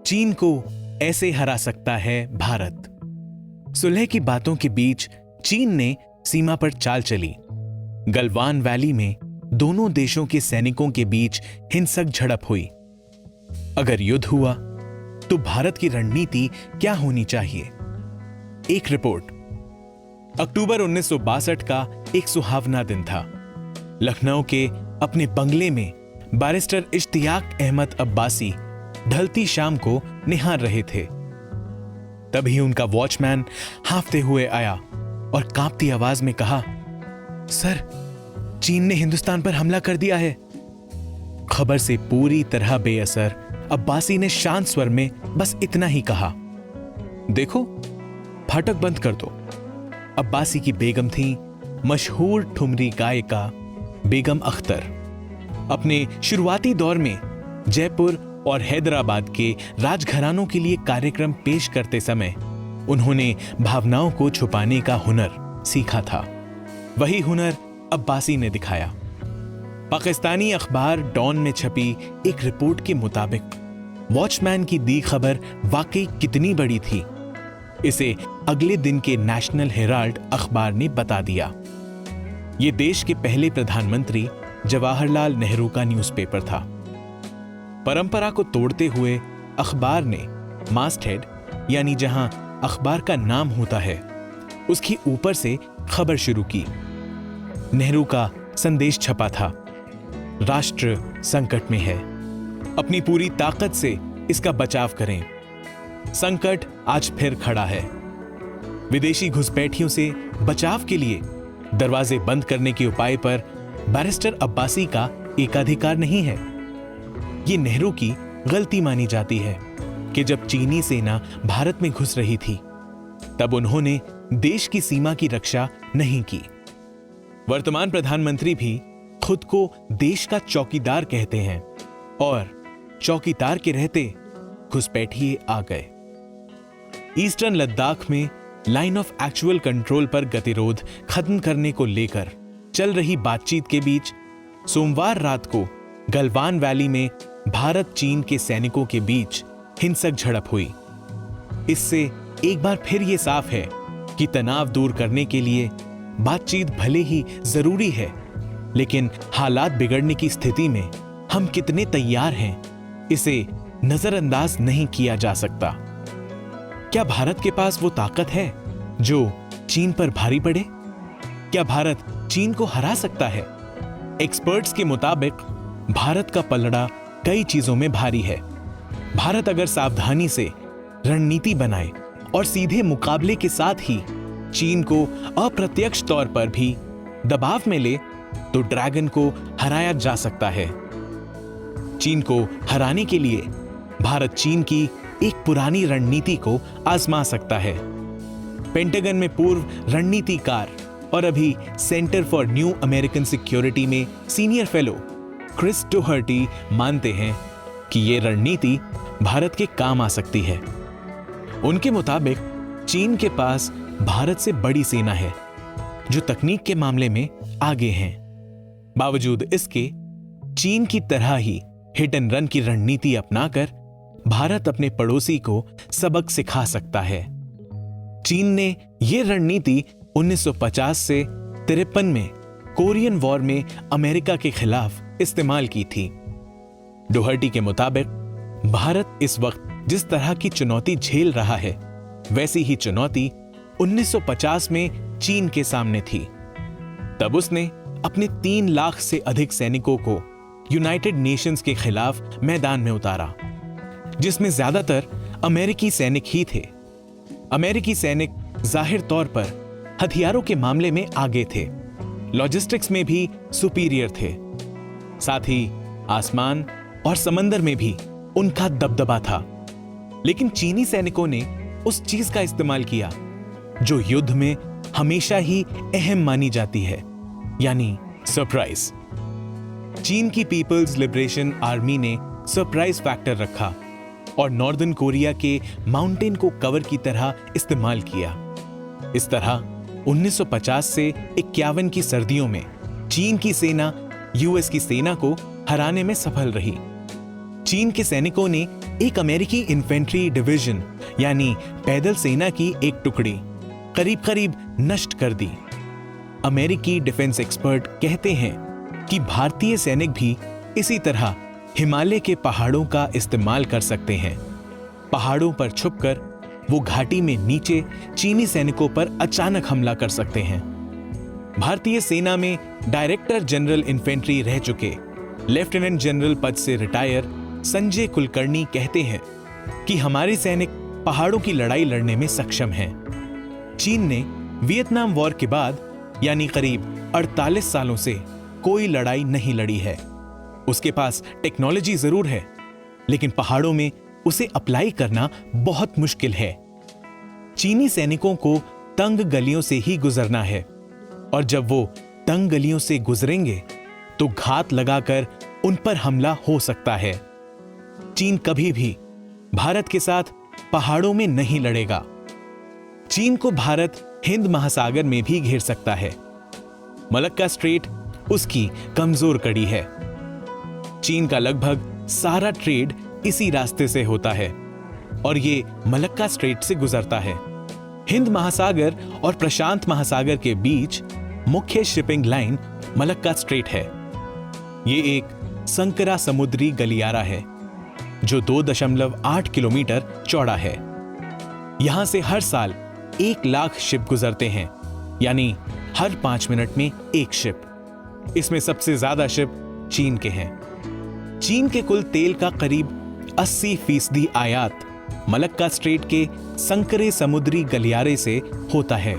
चीन को ऐसे हरा सकता है भारत। सुलह की बातों के बीच चीन ने सीमा पर चाल चली। गलवान वैली में दोनों देशों के सैनिकों के बीच हिंसक झड़प हुई। अगर युद्ध हुआ तो भारत की रणनीति क्या होनी चाहिए? एक रिपोर्ट। अक्टूबर 1962 का एक सुहावना दिन था। लखनऊ के अपने बंगले में बैरिस्टर इश्तियाक अहमद अब्बासी ढलती शाम को निहार रहे थे। तभी उनका वॉचमैन हांफते हुए आया और कांपती आवाज में कहा, सर, चीन ने हिंदुस्तान पर हमला कर दिया है। खबर से पूरी तरह बेअसर अब्बासी ने शांत स्वर में बस इतना ही कहा, देखो, फाटक बंद कर दो। अब्बासी की बेगम थी मशहूर ठुमरी गायिका बेगम अख्तर। अपने शुरुआती दौर में जयपुर और हैदराबाद के राजघरानों के लिए कार्यक्रम पेश करते समय उन्होंने भावनाओं को छुपाने का हुनर सीखा था। वही हुनर अब्बासी ने दिखाया। पाकिस्तानी अखबार डॉन में छपी एक रिपोर्ट के मुताबिक वॉचमैन की दी खबर वाकई कितनी बड़ी थी, इसे अगले दिन के नेशनल हेराल्ड अखबार ने बता दिया। यह देश के पहले प्रधानमंत्री जवाहरलाल नेहरू का न्यूज़पेपर था। परंपरा को तोड़ते हुए अखबार ने मास्टहेड, यानी जहां अखबार का नाम होता है, उसकी ऊपर से खबर शुरू की। नेहरू का संदेश छपा था, राष्ट्र संकट में है, अपनी पूरी ताकत से इसका बचाव करें। संकट आज फिर खड़ा है। विदेशी घुसपैठियों से बचाव के लिए दरवाजे बंद करने के उपाय पर बैरिस्टर अब्बासी का एकाधिकार नहीं है। ये नेहरू की गलती मानी जाती है कि जब चीनी सेना भारत में घुस रही थी तब उन्होंने देश की सीमा की रक्षा नहीं की। वर्तमान प्रधानमंत्री भी खुद को देश का चौकीदार कहते हैं और चौकीदार के रहते घुसपैठिए आ गए। ईस्टर्न लद्दाख में लाइन ऑफ एक्चुअल कंट्रोल पर गतिरोध खत्म करने को लेकर चल रही बातचीत के बीच सोमवार रात को गलवान वैली में भारत चीन के सैनिकों के बीच हिंसक झड़प हुई। इससे एक बार फिर यह साफ है कि तनाव दूर करने के लिए बातचीत भले ही जरूरी है, लेकिन हालात बिगड़ने की स्थिति में हम कितने तैयार हैं, इसे नजरअंदाज नहीं किया जा सकता। क्या भारत के पास वो ताकत है जो चीन पर भारी पड़े? क्या भारत चीन को हरा सकता है? एक्सपर्ट्स के मुताबिक भारत का पलड़ा कई चीजों में भारी है। भारत अगर सावधानी से रणनीति बनाए और सीधे मुकाबले के साथ ही चीन को अप्रत्यक्ष तौर पर भी दबाव में ले तो ड्रैगन को हराया जा सकता है। चीन को हराने के लिए भारत चीन की एक पुरानी रणनीति को आजमा सकता है। पेंटागन में पूर्व रणनीतिकार और अभी centre for new American security में सीनियर फेलो क्रिस डोहर्टी मानते हैं कि यह रणनीति भारत के काम आ सकती है। उनके मुताबिक चीन के पास भारत से बड़ी सेना है जो तकनीक के मामले में आगे हैं। बावजूद इसके चीन की तरह ही हिट एंड रन की रणनीति अपनाकर भारत अपने पड़ोसी को सबक सिखा सकता है। चीन ने यह रणनीति 1950 से 53 में कोरियन वॉर में अमेरिका के खिलाफ इस्तेमाल की थी। डोहर्टी के मुताबिक भारत इस वक्त जिस तरह की चुनौती झेल रहा है, वैसी ही चुनौती 1950 में चीन के सामने थी। तब उसने अपने 3 लाख से अधिक सैनिकों को यूनाइटेड नेशंस के खिलाफ मैदान में उतारा, जिसमें ज्यादातर अमेरिकी सैनिक ही थे। अमेरिकी सैनिक जाहिर तौर पर हथियारों के मामले में आगे थे, लॉजिस्टिक्स में भी सुपीरियर थे, साथ ही आसमान और समंदर में भी उनका दबदबा था। लेकिन चीनी सैनिकों ने उस चीज का इस्तेमाल किया जो युद्ध में हमेशा ही अहम मानी जाती है, यानी सरप्राइज। चीन की पीपल्स लिबरेशन आर्मी ने सरप्राइज फैक्टर रखा और नॉर्दर्न कोरिया के माउंटेन को कवर की तरह इस्तेमाल किया। इस तरह 1950 से 51 की सर्दियों में चीन की सेना यूएस की सेना को हराने में सफल रही। चीन के सैनिकों ने एक अमेरिकी इन्फेंट्री डिवीजन यानी पैदल सेना की एक टुकड़ी करीब करीब नष्ट कर दी। अमेरिकी डिफेंस एक्सपर्ट कहते हैं कि भारतीय सैनिक भी इसी तरह हिमालय के पहाड़ों का इस्तेमाल कर सकते हैं। पहाड़ों पर छुपकर वो घाटी में नीचे चीनी सैनिकों पर अचानक हमला कर सकते हैं। भारतीय सेना में डायरेक्टर जनरल इन्फेंट्री रह चुके लेफ्टिनेंट जनरल पद से रिटायर संजय कुलकर्णी कहते हैं कि हमारे सैनिक पहाड़ों की लड़ाई लड़ने में सक्षम हैं। चीन ने वियतनाम वॉर के बाद यानी करीब 48 सालों से कोई लड़ाई नहीं लड़ी है। उसके पास टेक्नोलॉजी जरूर है, लेकिन पहाड़ों में उसे अप्लाई करना बहुत मुश्किल है। चीनी सैनिकों को तंग गलियों से ही गुजरना है, और जब वो तंग गलियों से गुजरेंगे तो घात लगाकर उन पर हमला हो सकता है। चीन कभी भी भारत के साथ पहाड़ों में नहीं लड़ेगा। चीन को भारत हिंद महासागर में भी घेर सकता है। मलक्का स्ट्रेट उसकी कमजोर कड़ी है। चीन का लगभग सारा ट्रेड इसी रास्ते से होता है और ये मलक्का स्ट्रेट से गुजरता है। हिंद महासागर और प्रशांत महासागर के बीच मुख्य शिपिंग लाइन मलक्का स्ट्रेट है। ये एक संकरा समुद्री गलियारा है जो 2.8 किलोमीटर चौड़ा है। यहां से हर साल 1 लाख शिप गुजरते हैं, यानी हर 5 मिनट में एक शिप। इसमें सबसे ज्यादा शिप चीन के हैं। चीन के कुल तेल का करीब 80% आयात मलक्का स्ट्रेट के संकरे समुद्री गलियारे से होता है।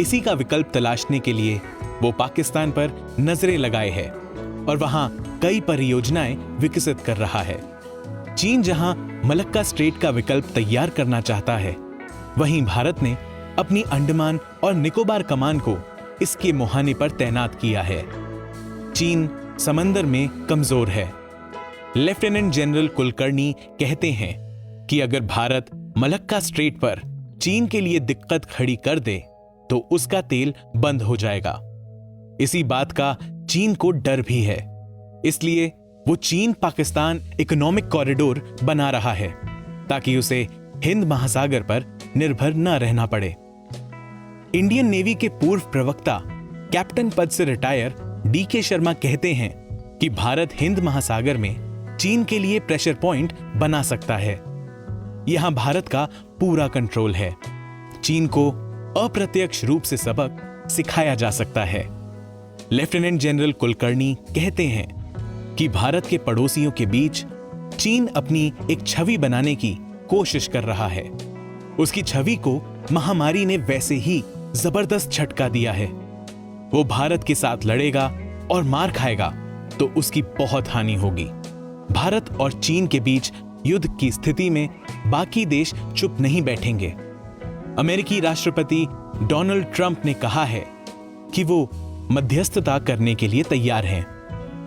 इसी का विकल्प तलाशने के लिए वो पाकिस्तान पर नजरें लगाए है और वहां कई परियोजनाएं विकसित कर रहा है। चीन जहां मलक्का स्ट्रेट का विकल्प तैयार करना चाहता है, वहीं भारत ने अपनी अंडमान और निकोबार कमान को इसके मुहाने पर तैनात किया है। चीन समंदर में कमजोर है। लेफ्टिनेंट जनरल कुलकर्णी कहते हैं कि अगर भारत मलक्का स्ट्रेट पर चीन के लिए दिक्कत खड़ी कर दे तो उसका तेल बंद हो जाएगा। इसी बात का चीन को डर भी है, इसलिए वो चीन पाकिस्तान इकोनॉमिक कॉरिडोर बना रहा है ताकि उसे हिंद महासागर पर निर्भर न रहना पड़े। इंडियन नेवी के पूर्व प्रवक्ता कैप्टन पद से रिटायर DK शर्मा कहते हैं कि भारत हिंद महासागर में चीन के लिए प्रेशर पॉइंट बना सकता है। यहां भारत का पूरा कंट्रोल है। चीन को अप्रत्यक्ष रूप से सबक सिखाया जा सकता है। लेफ्टिनेंट जनरल कुलकर्णी कहते हैं कि भारत के पड़ोसियों के बीच चीन अपनी एक छवि बनाने की कोशिश कर रहा है। उसकी छवि को महामारी ने वैसे ही जबरदस्त झटका दिया है। वो भारत के साथ लड़ेगा और मार खाएगा तो उसकी बहुत हानि होगी। भारत और चीन के बीच युद्ध की स्थिति में बाकी देश चुप नहीं बैठेंगे। अमेरिकी राष्ट्रपति डोनाल्ड ट्रंप ने कहा है कि वो मध्यस्थता करने के लिए तैयार हैं।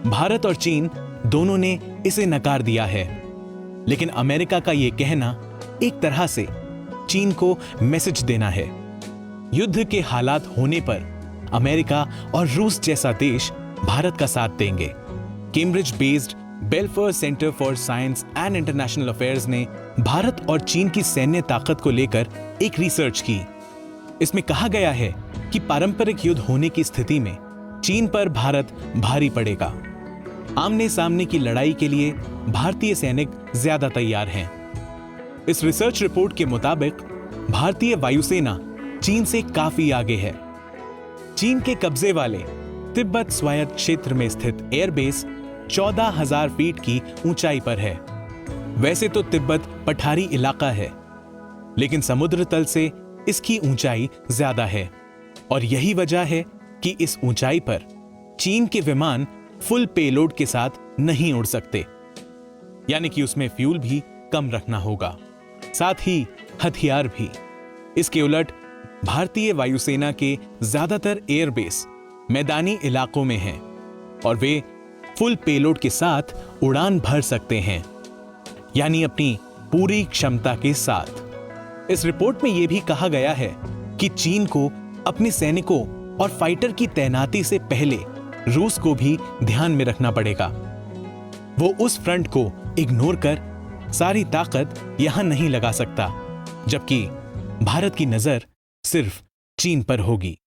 भारत और चीन दोनों ने इसे नकार दिया है, लेकिन अमेरिका का यह कहना एक तरह से चीन को मैसेज देना है। युद्ध के हालात होने पर अमेरिका और रूस जैसा देश भारत का साथ देंगे। Cambridge based Balfour centre for science and international affairs ने भारत और चीन की सैन्य ताकत को लेकर एक रिसर्च की। इसमें कहा गया है कि पारंपरिक युद्ध होने की स्थिति में चीन पर भारत भारी पड़ेगा। आमने सामने की लड़ाई के लिए भारतीय सैनिक ज्यादा तैयार हैं। इस रिसर्च रिपोर्ट के मुताबिक भारतीय वायुसेना चीन से काफी आगे है। चीन के कब्जे वाले तिब्बत स्वायत्त क्षेत्र में स्थित एयरबेस 14,000 फीट की ऊंचाई पर है। वैसे तो तिब्बत पठारी इलाका है, लेकिन समुद्र तल से इसकी ऊंचाई ज्यादा है और यही वजह है कि इस ऊंचाई पर चीन के विमान फुल पेलोड के साथ नहीं उड़ सकते, यानी कि उसमें फ्यूल भी कम रखना होगा, साथ ही हथियार भी। इसके उलट भारतीय वायुसेना के ज्यादातर एयरबेस मैदानी इलाकों में हैं और वे फुल पेलोड के साथ उड़ान भर सकते हैं, यानी अपनी पूरी क्षमता के साथ। इस रिपोर्ट में यह भी कहा गया है कि चीन को अपने सैनिकों और फाइटर की तैनाती से पहले रूस को भी ध्यान में रखना पड़ेगा। वो उस फ्रंट को इग्नोर कर सारी ताकत यहां नहीं लगा सकता, जबकि भारत की नजर सिर्फ चीन पर होगी।